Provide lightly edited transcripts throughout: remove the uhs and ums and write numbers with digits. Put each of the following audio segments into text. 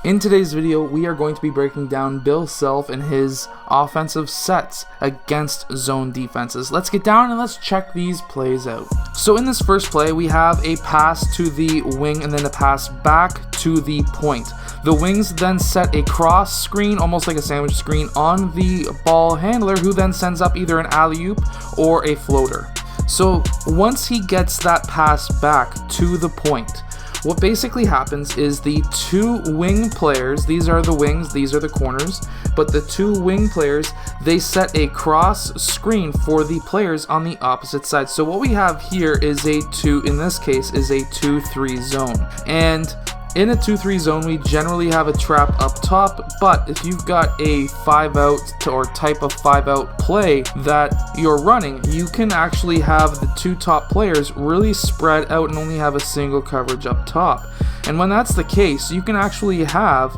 In today's video, we are going to be breaking down Bill Self and his offensive sets against zone defenses. Let's get down and let's check these plays out. So in this first play, we have a pass to the wing and then a pass back to the point. The wings then set a cross screen, almost like a sandwich screen, on the ball handler, who then sends up either an alley-oop or a floater. So once he gets that pass back to the point, what basically happens is the two wing players, these are the wings, these are the corners, but the two wing players, they set a cross screen for the players on the opposite side. So what we have here is in this case, is a 2-3 zone. And in a 2-3 zone, we generally have a trap up top, but if you've got a 5-out or type of 5-out play that you're running, you can actually have the two top players really spread out and only have a single coverage up top. And when that's the case, you can actually have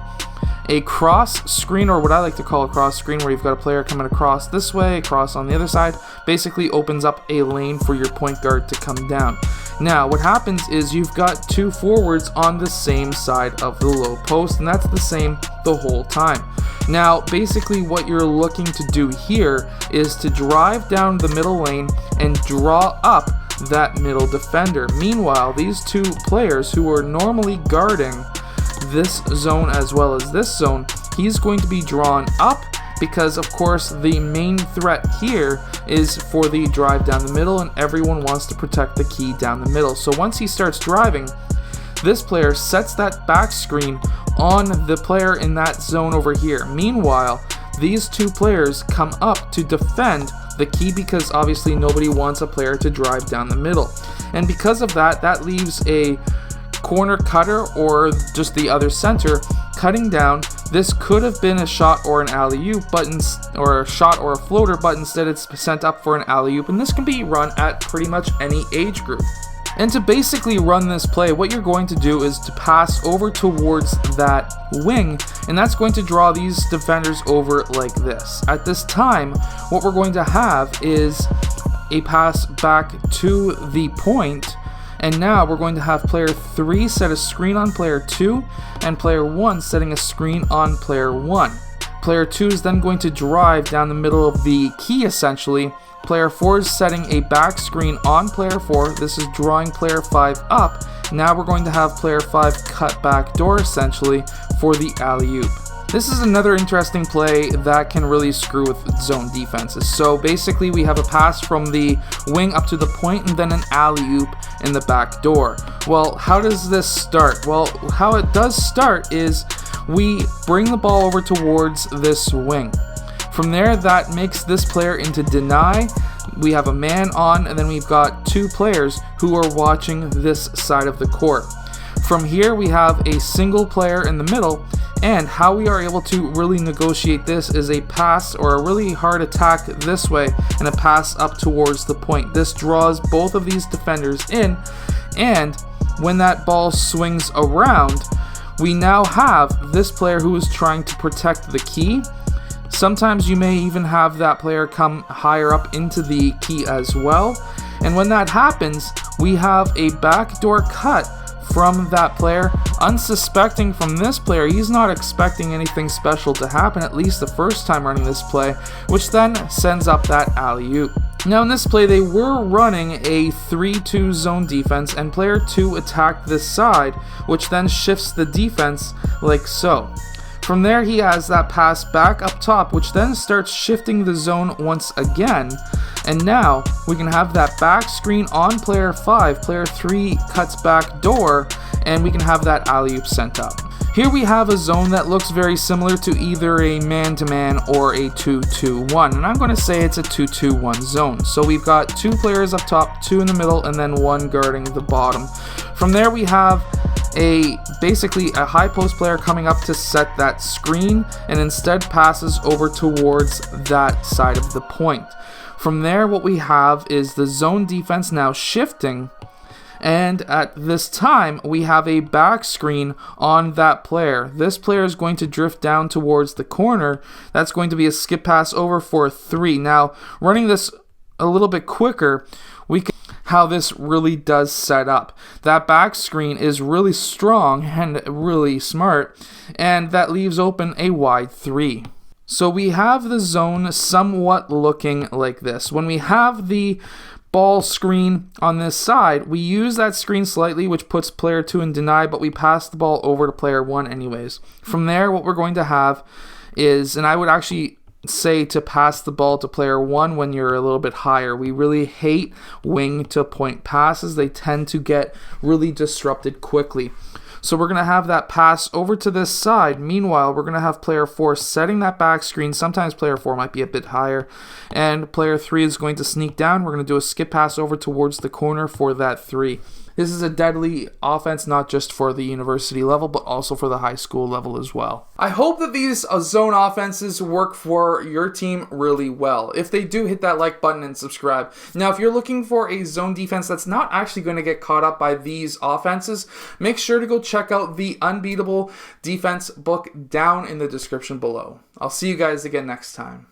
a cross screen, or what I like to call a cross screen, where you've got a player coming across this way, across on the other side, basically opens up a lane for your point guard to come down. Now, what happens is you've got two forwards on the same side of the low post, and that's the same the whole time. Now, basically what you're looking to do here is to drive down the middle lane and draw up that middle defender. Meanwhile, these two players who are normally guarding this zone as well as this zone, he's going to be drawn up because, of course, the main threat here is for the drive down the middle, and everyone wants to protect the key down the middle. So once he starts driving, this player sets that back screen on the player in that zone over here. Meanwhile, these two players come up to defend the key because obviously nobody wants a player to drive down the middle. And because of that, that leaves a corner cutter or just the other center cutting down. This could have been a shot or an alley-oop, or a shot or a floater, but instead it's sent up for an alley-oop, and this can be run at pretty much any age group. And to basically run this play, what you're going to do is to pass over towards that wing, and that's going to draw these defenders over like this. At this time, what we're going to have is a pass back to the point. And now we're going to have player 3 set a screen on player 2, and player 1 setting a screen on player 1. Player 2 is then going to drive down the middle of the key essentially. Player 4 is setting a back screen on player 4. This is drawing player 5 up. Now we're going to have player 5 cut backdoor essentially for the alley-oop. This is another interesting play that can really screw with zone defenses. So basically we have a pass from the wing up to the point and then an alley-oop in the back door. Well, how does this start? Well, how it does start is we bring the ball over towards this wing. From there, that makes this player into deny. We have a man on, and then we've got two players who are watching this side of the court. From here, we have a single player in the middle, and how we are able to really negotiate this is a pass or a really hard attack this way and a pass up towards the point. This draws both of these defenders in, and when that ball swings around, we now have this player who is trying to protect the key. Sometimes you may even have that player come higher up into the key as well. And when that happens, we have a backdoor cut from that player, unsuspecting from this player. He's not expecting anything special to happen, at least the first time running this play, which then sends up that alley-oop. Now in this play, they were running a 3-2 zone defense, and player 2 attacked this side, which then shifts the defense like so. From there, he has that pass back up top, which then starts shifting the zone once again. And now we can have that back screen on player 5. Player 3 cuts back door, and we can have that alley-oop sent up. Here we have a zone that looks very similar to either a man-to-man or a 2-2-1, and I'm going to say it's a 2-2-1 zone. So we've got two players up top, two in the middle, and then one guarding the bottom. From there we have basically a high post player coming up to set that screen, and instead passes over towards that side of the point. From there, what we have is the zone defense now shifting, and at this time we have a back screen on that player. This player is going to drift down towards the corner. That's going to be a skip pass over for 3. Now, running this a little bit quicker, we can how this really does set up. That back screen is really strong and really smart, and that leaves open a wide 3. So we have the zone somewhat looking like this. When we have the ball screen on this side, we use that screen slightly, which puts player 2 in deny, but we pass the ball over to player 1 anyways. From there, what we're going to have is, and I would actually say to pass the ball to player 1 when you're a little bit higher. We really hate wing to point passes. They tend to get really disrupted quickly. So we're going to have that pass over to this side. Meanwhile, we're going to have player 4 setting that back screen. Sometimes player 4 might be a bit higher. And player 3 is going to sneak down. We're going to do a skip pass over towards the corner for that 3. This is a deadly offense, not just for the university level, but also for the high school level as well. I hope that these zone offenses work for your team really well. If they do, hit that like button and subscribe. Now, if you're looking for a zone defense that's not actually going to get caught up by these offenses, make sure to go check out the Unbeatable defense book down in the description below. I'll see you guys again next time.